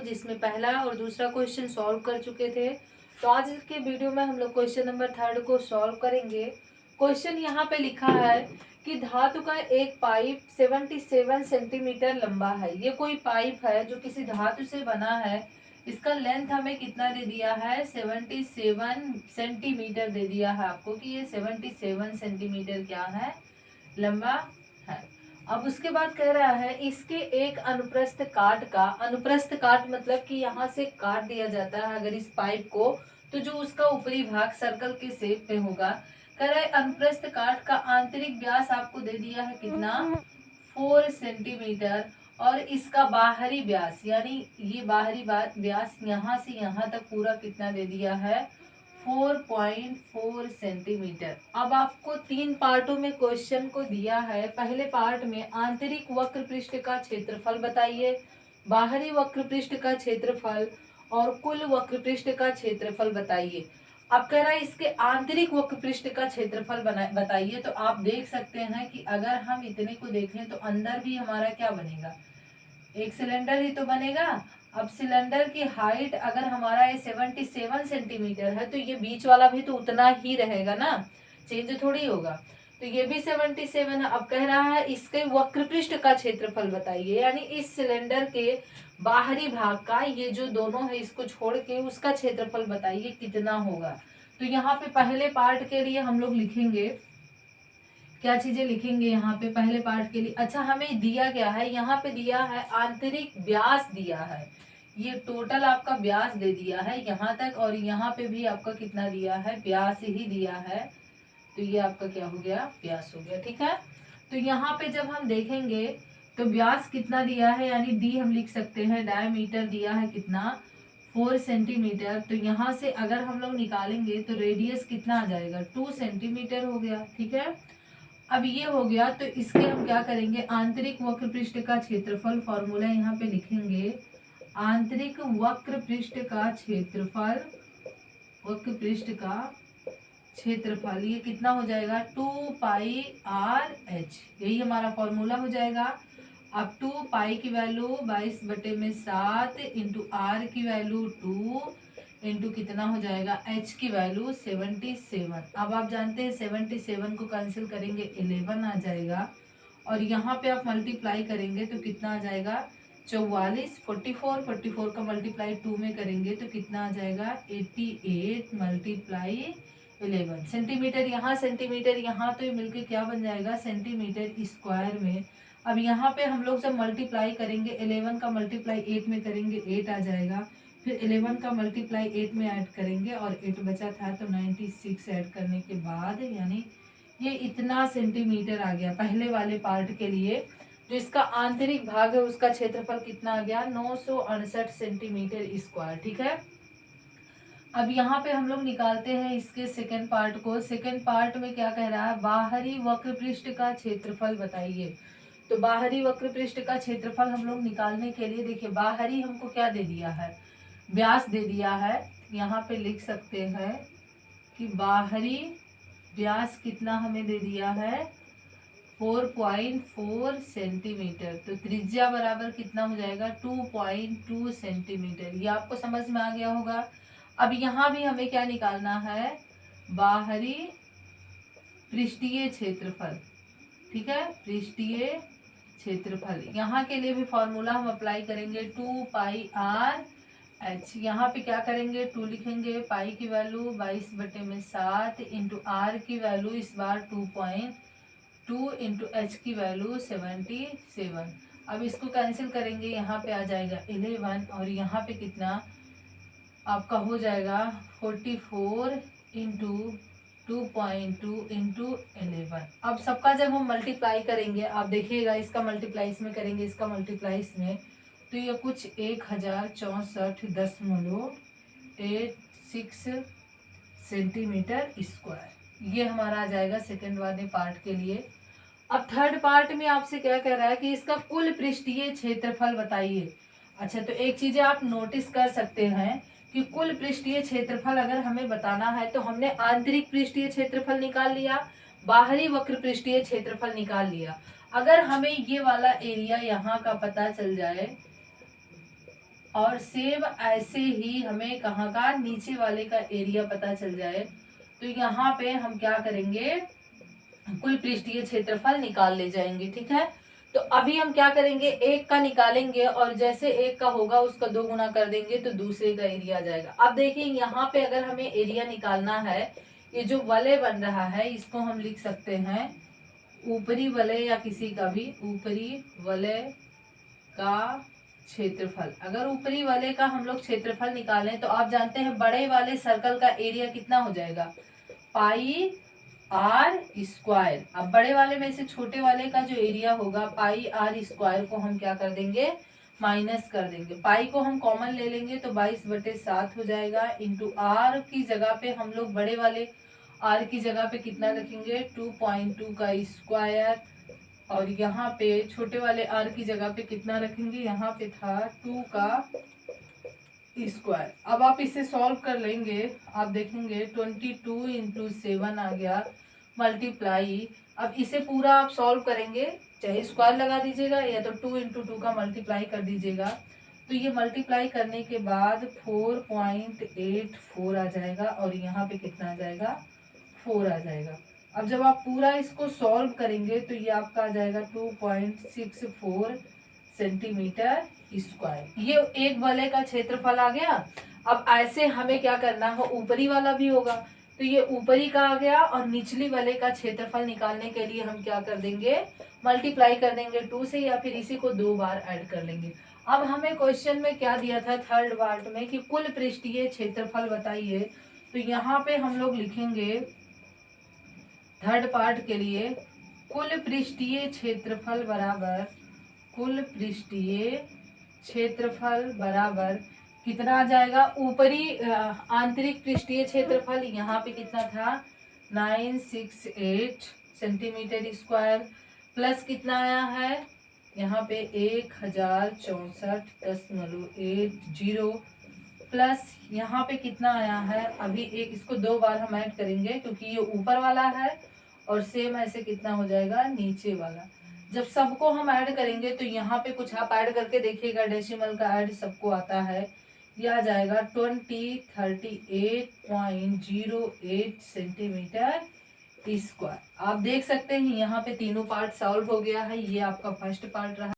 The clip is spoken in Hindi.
जिसमें पहला और दूसरा क्वेश्चन सॉल्व कर चुके थे। तो आज के वीडियो में हम लोग क्वेश्चन नंबर 3 को सॉल्व करेंगे। क्वेश्चन यहाँ पे लिखा है कि धातु का एक पाइप 77 सेंटीमीटर लंबा है। ये कोई पाइप है जो किसी धातु से बना है। इसका लेंथ हमें कितना दे दिया है, 77 सेंटीमीटर दे दिया है आपको कि ये 77 सेंटीमीटर क्या है, लंबा है। अब उसके बाद कह रहा है इसके एक अनुप्रस्थ काट का, अनुप्रस्थ काट मतलब कि यहाँ से काट दिया जाता है अगर इस पाइप को, तो जो उसका ऊपरी भाग सर्कल के शेप में होगा। कह रहा है अनुप्रस्थ काट का आंतरिक व्यास आपको दे दिया है कितना, 4 सेंटीमीटर, और इसका बाहरी व्यास यानी ये बाहरी व्यास यहाँ से यहाँ तक पूरा कितना दे दिया है, 4.4 सेंटीमीटर। अब आपको 3 पार्टों में क्वेश्चन को दिया है। पहले पार्ट में आंतरिक वक्र पृष्ठ का क्षेत्रफल बताइए, बाहरी वक्र पृष्ठ का क्षेत्रफल और कुल वक्र पृष्ठ का क्षेत्रफल बताइए। अब कह रहा है इसके आंतरिक वक्र पृष्ठ का क्षेत्रफल बताइए। तो आप देख सकते हैं कि अगर हम इतने को देखें तो अंदर भी हमारा क्या बनेगा, एक सिलेंडर ही तो बनेगा। अब सिलेंडर की हाइट अगर हमारा ये 77 सेंटीमीटर है तो ये बीच वाला भी तो उतना ही रहेगा ना, चेंज थोड़ी होगा। तो ये भी 77 है। अब कह रहा है इसके वक्र पृष्ठ का क्षेत्रफल बताइए, यानी इस सिलेंडर के बाहरी भाग का, ये जो दोनों है इसको छोड़ के उसका क्षेत्रफल बताइए कितना होगा। तो यहाँ पे पहले पार्ट के लिए हम लोग लिखेंगे, क्या चीजें लिखेंगे यहाँ पे पहले पार्ट के लिए। अच्छा, हमें दिया क्या है, यहाँ पे दिया है आंतरिक व्यास दिया है। ये टोटल आपका व्यास दे दिया है यहाँ तक, और यहाँ पे भी आपका कितना दिया है, व्यास ही दिया है। तो ये आपका क्या हो गया, व्यास हो गया। ठीक है, तो यहाँ पे जब हम देखेंगे तो व्यास कितना दिया है, यानी डी हम लिख सकते हैं, डायमीटर दिया है कितना, 4 सेंटीमीटर। तो यहाँ से अगर हम लोग निकालेंगे तो रेडियस कितना आ जाएगा, 2 सेंटीमीटर हो गया। ठीक है, अब ये हो गया। तो इसके हम क्या करेंगे, आंतरिक वक्र पृष्ठ का क्षेत्रफल, फॉर्मूला यहाँ पे लिखेंगे, आंतरिक वक्र पृष्ठ का क्षेत्रफल, वक्र पृष्ठ का क्षेत्रफल ये कितना हो जाएगा, 2πr/h, यही हमारा फॉर्मूला हो जाएगा। अब 2π की वैल्यू 22/7 इंटू r की वैल्यू 2 इंटू कितना हो जाएगा, h की वैल्यू 77। अब आप जानते हैं 77 को कैंसिल करेंगे 11 आ जाएगा, और यहाँ पे आप मल्टीप्लाई करेंगे तो कितना आ जाएगा, 44। 44 का मल्टीप्लाई 2 में करेंगे तो कितना आ जाएगा, 88 मल्टीप्लाई 11 सेंटीमीटर। यहाँ सेंटीमीटर यहाँ, तो ये मिलके क्या बन जाएगा, सेंटीमीटर स्क्वायर में। अब यहाँ पे हम लोग जब मल्टीप्लाई करेंगे, 11 का मल्टीप्लाई 8 में करेंगे 8 आ जाएगा, फिर 11 का मल्टीप्लाई 8 में ऐड करेंगे और 8 बचा था तो 96 ऐड करने के बाद, यानी ये इतना सेंटीमीटर आ गया पहले वाले पार्ट के लिए। जो इसका आंतरिक भाग है उसका क्षेत्रफल कितना आ गया, 968 सेंटीमीटर स्क्वायर। ठीक है, अब यहाँ पे हम लोग निकालते हैं इसके सेकंड पार्ट को। सेकंड पार्ट में क्या कह रहा है, बाहरी वक्र पृष्ठ का क्षेत्रफल बताइए। तो बाहरी वक्र पृष्ठ का क्षेत्रफल हम लोग निकालने के लिए, देखिए बाहरी हमको क्या दे दिया है, व्यास दे दिया है। यहाँ पे लिख सकते हैं कि बाहरी व्यास कितना हमें दे दिया है, 4.4 सेंटीमीटर। तो त्रिज्या बराबर कितना हो जाएगा, 2.2 सेंटीमीटर। ये आपको समझ में आ गया होगा। अब यहाँ भी हमें क्या निकालना है, बाहरी पृष्ठीय क्षेत्रफल। ठीक है, पृष्ठीय क्षेत्रफल, यहाँ के लिए भी फॉर्मूला हम अप्लाई करेंगे, 2πr/h। यहाँ पे क्या करेंगे, 2 लिखेंगे, पाई की वैल्यू 22/7 इंटू r की वैल्यू इस बार 2.2 इंटू h की वैल्यू 77। अब इसको कैंसिल करेंगे, यहाँ पे आ जाएगा 11, और यहाँ पे कितना आपका हो जाएगा 44 इंटू 2.2 इंटू 11। अब सबका जब हम मल्टीप्लाई करेंगे, आप देखिएगा इसका मल्टीप्लाई इसमें करेंगे, इसका मल्टीप्लाई इसमें, तो ये कुछ 1064.86 सेंटीमीटर स्क्वायर, ये हमारा आ जाएगा सेकंड वाले पार्ट के लिए। अब थर्ड पार्ट में आपसे क्या कह रहा है कि इसका कुल पृष्ठीय क्षेत्रफल बताइए। अच्छा, तो एक चीज आप नोटिस कर सकते हैं कि कुल पृष्ठीय क्षेत्रफल अगर हमें बताना है तो हमने आंतरिक पृष्ठीय क्षेत्रफल निकाल लिया, बाहरी वक्र पृष्ठीय क्षेत्रफल निकाल लिया। अगर हमें ये वाला एरिया यहाँ का पता चल जाए, और सेम ऐसे ही हमें कहाँ का, नीचे वाले का एरिया पता चल जाए तो यहाँ पे हम क्या करेंगे, कुल पृष्ठीय क्षेत्रफल निकाल ले जाएंगे। ठीक है, तो अभी हम क्या करेंगे, एक का निकालेंगे और जैसे एक का होगा उसका 2 गुना कर देंगे तो दूसरे का एरिया आ जाएगा। अब देखिए यहाँ पे अगर हमें एरिया निकालना है, ये जो वलय बन रहा है इसको हम लिख सकते हैं ऊपरी वलय, या किसी का भी ऊपरी वलय का क्षेत्रफल। अगर ऊपरी वाले का हम लोग क्षेत्रफल निकालें तो आप जानते हैं बड़े वाले सर्कल का एरिया कितना हो जाएगा, पाई आर स्क्वायर। अब बड़े वाले में से छोटे वाले का जो एरिया होगा पाई आर स्क्वायर को हम क्या कर देंगे, माइनस कर देंगे। पाई को हम कॉमन ले लेंगे तो 22/7 हो जाएगा, इंटू आर की जगह पे हम लोग बड़े वाले आर की जगह पे कितना रखेंगे, 2.2 का स्क्वायर, और यहाँ पे छोटे वाले आर की जगह पे कितना रखेंगे, यहाँ पे था 2 का स्क्वायर। अब आप इसे सॉल्व कर लेंगे, आप देखेंगे 22 इंटू 7 आ गया, मल्टीप्लाई। अब इसे पूरा आप सॉल्व करेंगे, चाहे स्क्वायर लगा दीजिएगा या तो 2 इंटू 2 का मल्टीप्लाई कर दीजिएगा, तो ये मल्टीप्लाई करने के बाद 4.84 आ जाएगा, और यहाँ पे कितना आ जाएगा, 4 आ जाएगा। अब जब आप पूरा इसको सॉल्व करेंगे तो ये आपका आ जाएगा 2.64 सेंटीमीटर स्क्वायर। ये एक वलय का क्षेत्रफल आ गया। अब ऐसे हमें क्या करना है, ऊपरी वाला भी होगा, तो ये ऊपरी का आ गया, और निचली वलय का क्षेत्रफल निकालने के लिए हम क्या कर देंगे, मल्टीप्लाई कर देंगे 2 से, या फिर इसी को 2 बार ऐड कर लेंगे। अब हमें क्वेश्चन में क्या दिया था थर्ड पार्ट में कि कुल पृष्ठीय क्षेत्रफल बताइए, तो यहाँ पे हम लोग लिखेंगे थर्ड पार्ट के लिए कुल पृष्ठीय क्षेत्रफल बराबर, कुल पृष्ठीय क्षेत्रफल बराबर कितना आ जाएगा, ऊपरी आंतरिक पृष्ठीय क्षेत्रफल यहाँ पे कितना था 968 सेंटीमीटर स्क्वायर, प्लस कितना आया है यहाँ पे 1064.80, प्लस यहाँ पे कितना आया है, अभी एक इसको 2 बार हम ऐड करेंगे क्योंकि ये ऊपर वाला है, और सेम ऐसे कितना हो जाएगा नीचे वाला। जब सबको हम ऐड करेंगे तो यहाँ पे कुछ आप ऐड करके देखिएगा, डेसिमल का ऐड सबको आता है, ये आ जाएगा 2038.08 सेंटीमीटर स्क्वायर। आप देख सकते हैं यहाँ पे तीनों पार्ट सॉल्व हो गया है। ये आपका फर्स्ट पार्ट रहा।